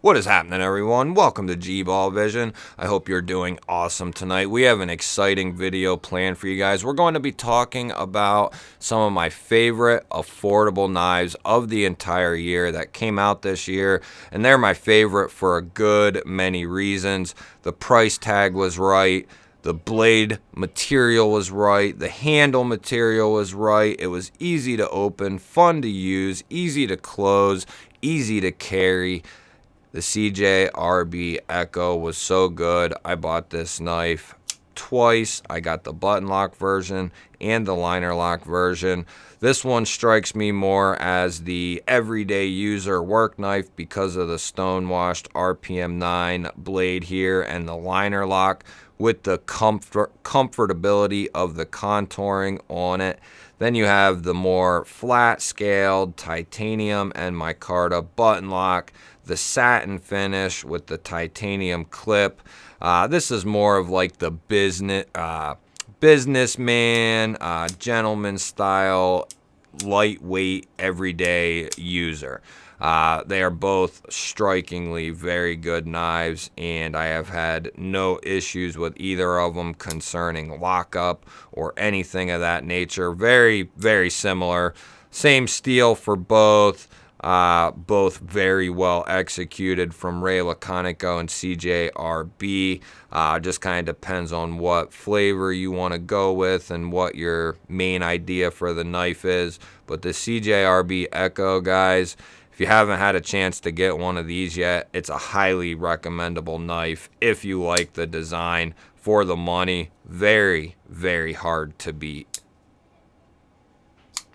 What is happening, everyone? Welcome to GBALL Vision. I hope you're doing awesome tonight. We have an exciting video planned for you guys. We're going to be talking about some of my favorite affordable knives of the entire year that came out this year, and they're my favorite for a good many reasons. The price tag was right. The blade material was right. The handle material was right. It was easy to open, fun to use, easy to close, easy to carry. The CJRB Echo was so good. I bought this knife twice. I got the button lock version and the liner lock version. This one strikes me more as the everyday user work knife because of the stone-washed RPM 9 blade here and the liner lock with the comfortability of the contouring on it. Then you have the more flat-scaled titanium and micarta button lock, the satin finish with the titanium clip. This is more of like the businessman, gentleman style, lightweight, everyday user. They are both strikingly very good knives, and I have had no issues with either of them concerning lockup or anything of that nature. Very, very similar. Same steel for both. Both very well executed from Ray Laconico and CJRB. Just kind of depends on what flavor you want to go with and what your main idea for the knife is. But the CJRB Echo, guys, if you haven't had a chance to get one of these yet, it's a highly recommendable knife if you like the design. For the money, very, very hard to beat.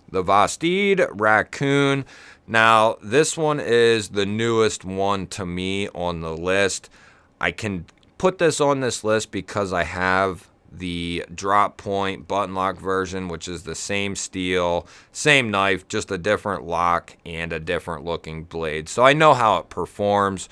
The Vosteed Raccoon. Now, this one is the newest one to me on the list. I can put this on this list because I have the drop point button lock version, which is the same steel, same knife, just a different lock and a different looking blade. So I know how it performs.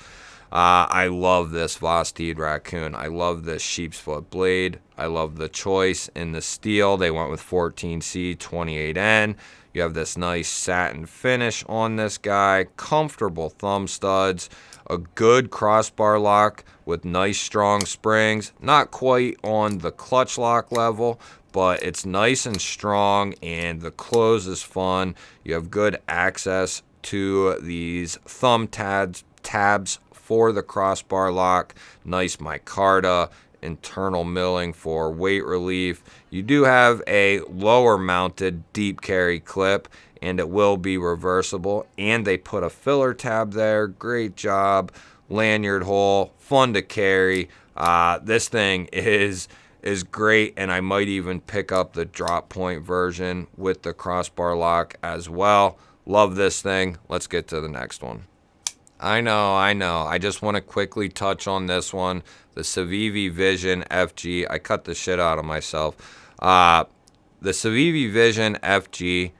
I love this Vosteed Raccoon. I love this sheep's foot blade. I love the choice in the steel. They went with 14C 28N. You have this nice satin finish on this guy, comfortable thumb studs, a good crossbar lock with nice strong springs. Not quite on the clutch lock level, but it's nice and strong, and the close is fun. You have good access to these thumb tabs for the crossbar lock. Nice micarta, internal milling for weight relief. You do have a lower mounted deep carry clip, and it will be reversible, and they put a filler tab there. Great job. Lanyard hole, fun to carry. This thing is great, and I might even pick up the drop point version with the crossbar lock as well. Love this thing. Let's get to the next one. I know. I just want to quickly touch on this one. The Civivi Vision FG. I cut the shit out of myself. The Civivi Vision FG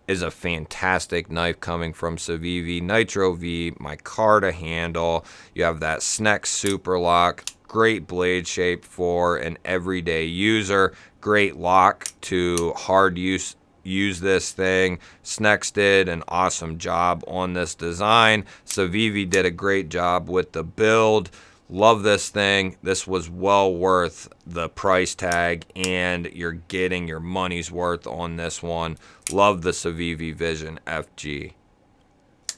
is a fantastic knife coming from Civivi. Nitro V, micarta handle. You have that Snex super lock. Great blade shape for an everyday user. Great lock to hard use this thing. Snex did an awesome job on this design. Civivi did a great job with the build. Love this thing. This was well worth the price tag, and you're getting your money's worth on this one. Love the Civivi Vision FG.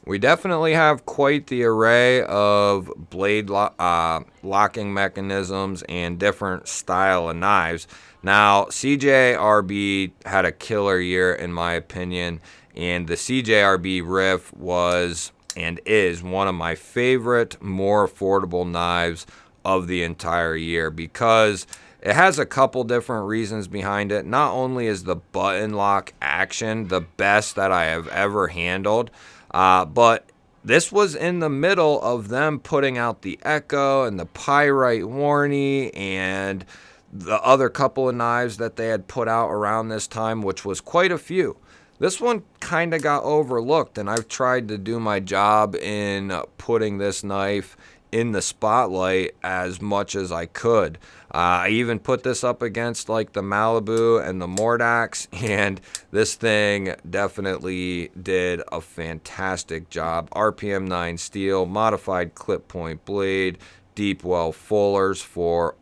We definitely have quite the array of blade locking mechanisms and different style of knives. Now, CJRB had a killer year in my opinion, and the CJRB Riff was and is one of my favorite, more affordable knives of the entire year because it has a couple different reasons behind it. Not only is the button lock action the best that I have ever handled, but this was in the middle of them putting out the Echo and the Pyrite Warney and the other couple of knives that they had put out around this time, which was quite a few. This one kind of got overlooked, and I've tried to do my job in putting this knife in the spotlight as much as I could. I even put this up against like the Malibu and the Mordax, and this thing definitely did a fantastic job. RPM 9 steel, modified clip point blade, deep well fullers for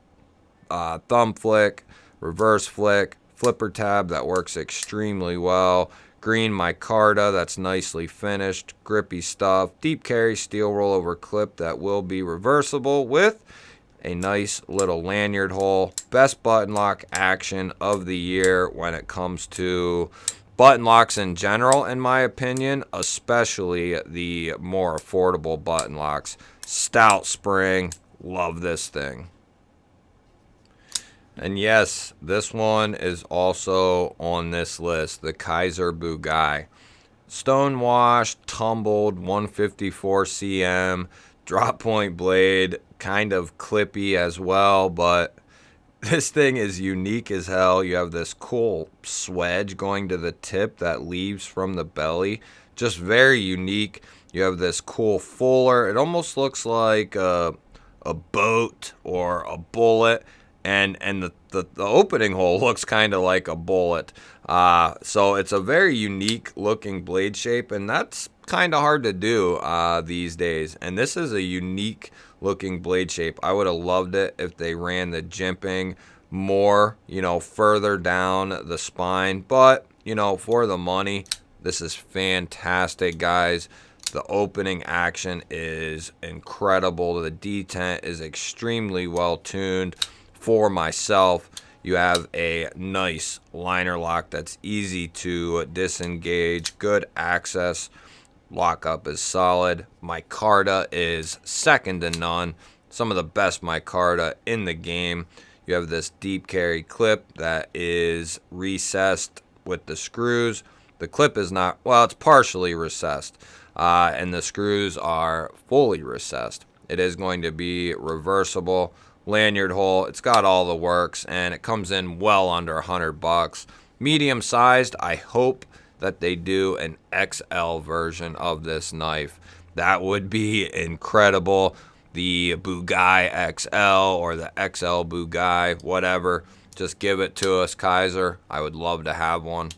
thumb flick, reverse flick, flipper tab that works extremely well, green micarta that's nicely finished, grippy stuff, deep carry steel rollover clip that will be reversible with a nice little lanyard hole. Best button lock action of the year when it comes to button locks in general, in my opinion, especially the more affordable button locks. Stout spring, love this thing. And yes, this one is also on this list, the Kizer Bug. Stonewashed, tumbled, 154 cm, drop point blade, kind of clippy as well, but this thing is unique as hell. You have this cool swedge going to the tip that leaves from the belly, just very unique. You have this cool fuller. It almost looks like a boat or a bullet, and the opening hole looks kind of like a bullet. So it's a very unique looking blade shape, and that's kind of hard to do these days. And this is a unique looking blade shape. I would have loved it if they ran the jimping more, further down the spine. But, for the money, this is fantastic, guys. The opening action is incredible. The detent is extremely well tuned. For myself, you have a nice liner lock that's easy to disengage, good access. Lockup is solid. Micarta is second to none. Some of the best micarta in the game. You have this deep carry clip that is recessed with the screws. The clip is not, well, it's partially recessed, and the screws are fully recessed. It is going to be reversible. Lanyard hole, it's got all the works, and it comes in well under $100. Medium sized, I hope that they do an XL version of this knife. That would be incredible. The Bug XL or the XL Bug, whatever. Just give it to us, Kizer. I would love to have one.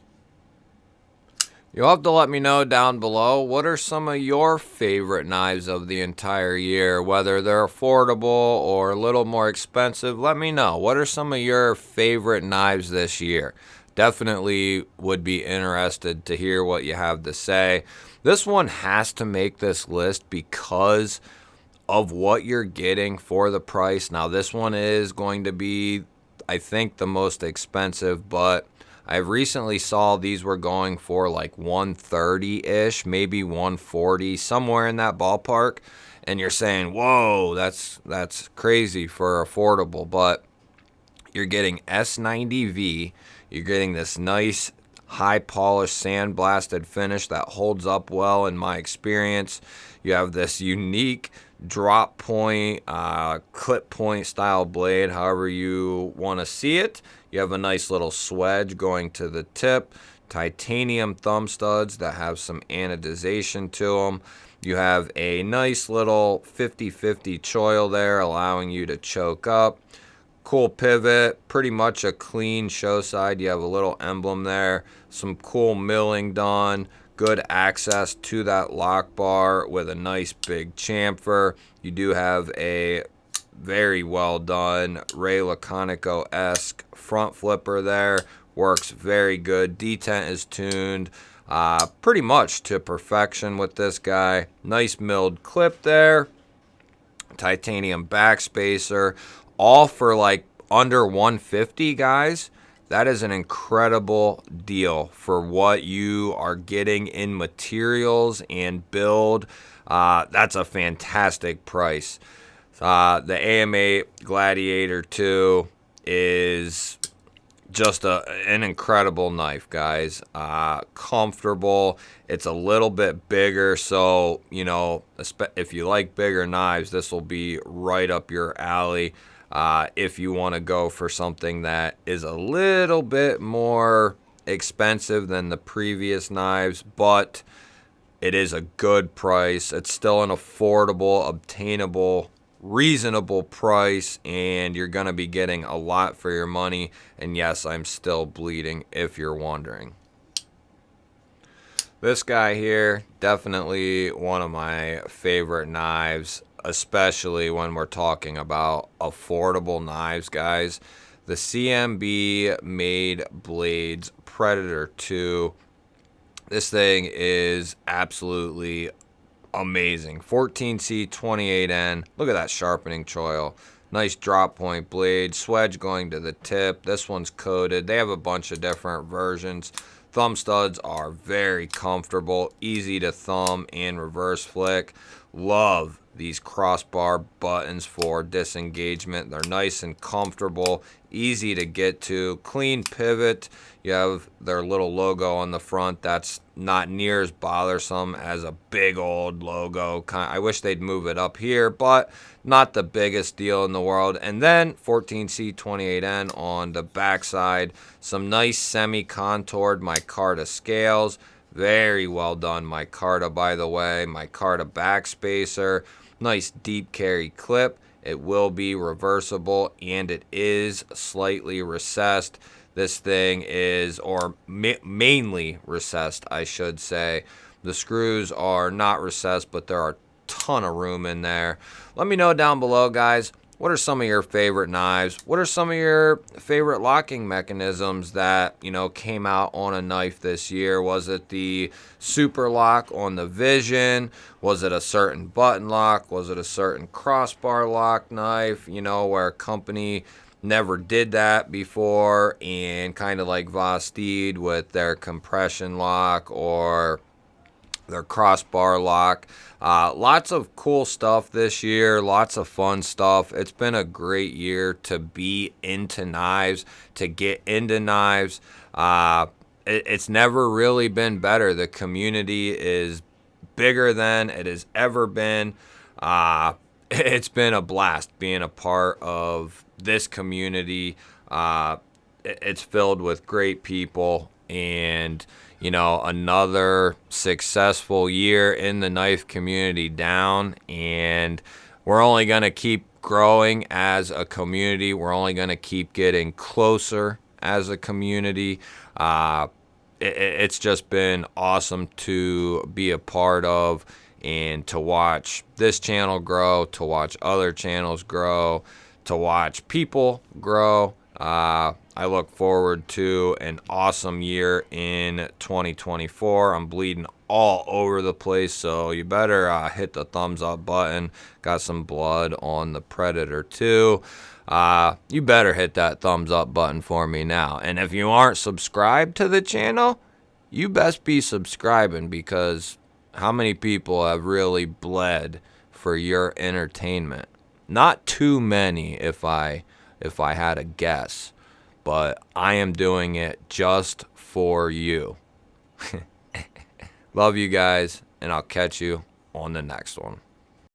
You'll have to let me know down below, what are some of your favorite knives of the entire year? Whether they're affordable or a little more expensive, let me know. What are some of your favorite knives this year? Definitely would be interested to hear what you have to say. This one has to make this list because of what you're getting for the price. Now, this one is going to be, I think, the most expensive, but I recently saw these were going for like 130-ish, maybe 140, somewhere in that ballpark. And you're saying, whoa, that's crazy for affordable. But you're getting S90V. You're getting this nice high polished sandblasted finish that holds up well in my experience. You have this unique drop point, clip point style blade, however you want to see it. You have a nice little swedge going to the tip, titanium thumb studs that have some anodization to them. You have a nice little 50-50 choil there, allowing you to choke up. Cool pivot, pretty much a clean show side. You have a little emblem there, some cool milling done, good access to that lock bar with a nice big chamfer. You do have a very well done Ray Laconico-esque front flipper there. Works very good. Detent is tuned pretty much to perfection with this guy. Nice milled clip there. Titanium backspacer. All for like under 150, guys. That is an incredible deal for what you are getting in materials and build. That's a fantastic price. The AMA Gladiator 2 is just an incredible knife, guys. Comfortable. It's a little bit bigger, so, if you like bigger knives, this will be right up your alley. If you want to go for something that is a little bit more expensive than the previous knives, but it is a good price. It's still an affordable, obtainable reasonable price, and you're going to be getting a lot for your money. And yes, I'm still bleeding if you're wondering. This guy here, definitely one of my favorite knives, especially when we're talking about affordable knives, guys. The CMB made blades Predator 2. This thing is absolutely amazing. 14C 28N. Look at that sharpening choil. Nice drop point blade. Swedge going to the tip. This one's coated. They have a bunch of different versions. Thumb studs are very comfortable, easy to thumb and reverse flick. Love these crossbar buttons for disengagement. They're nice and comfortable, easy to get to. Clean pivot. You have their little logo on the front. That's not near as bothersome as a big old logo. I wish they'd move it up here, but not the biggest deal in the world. And then 14C28N on the backside. Some nice semi-contoured micarta scales. Very well done micarta, by the way. Micarta backspacer. Nice deep carry clip. It will be reversible, and it is slightly recessed. This thing is, or mainly recessed, I should say. The screws are not recessed, but there are a ton of room in there. Let me know down below, guys. What are some of your favorite knives? What are some of your favorite locking mechanisms that, you know, came out on a knife this year? Was it the super lock on the Vision? Was it a certain button lock? Was it a certain crossbar lock knife, you know, where a company never did that before, and kind of like Vosteed with their compression lock or their crossbar lock? Lots of cool stuff this year, lots of fun stuff. It's been a great year to be into knives, to get into knives. It's never really been better. The community is bigger than it has ever been. It's been a blast being a part of this community. It's filled with great people, and you know, another successful year in the knife community down, and we're only going to keep growing as a community. We're only going to keep getting closer as a community. It's just been awesome to be a part of, and to watch this channel grow, to watch other channels grow, to watch people grow. I look forward to an awesome year in 2024. I'm bleeding all over the place, so you better hit the thumbs up button. Got some blood on the Predator 2. You better hit that thumbs up button for me now. And if you aren't subscribed to the channel, you best be subscribing, because how many people have really bled for your entertainment? Not too many, if I had a guess, but I am doing it just for you. Love you guys, and I'll catch you on the next one.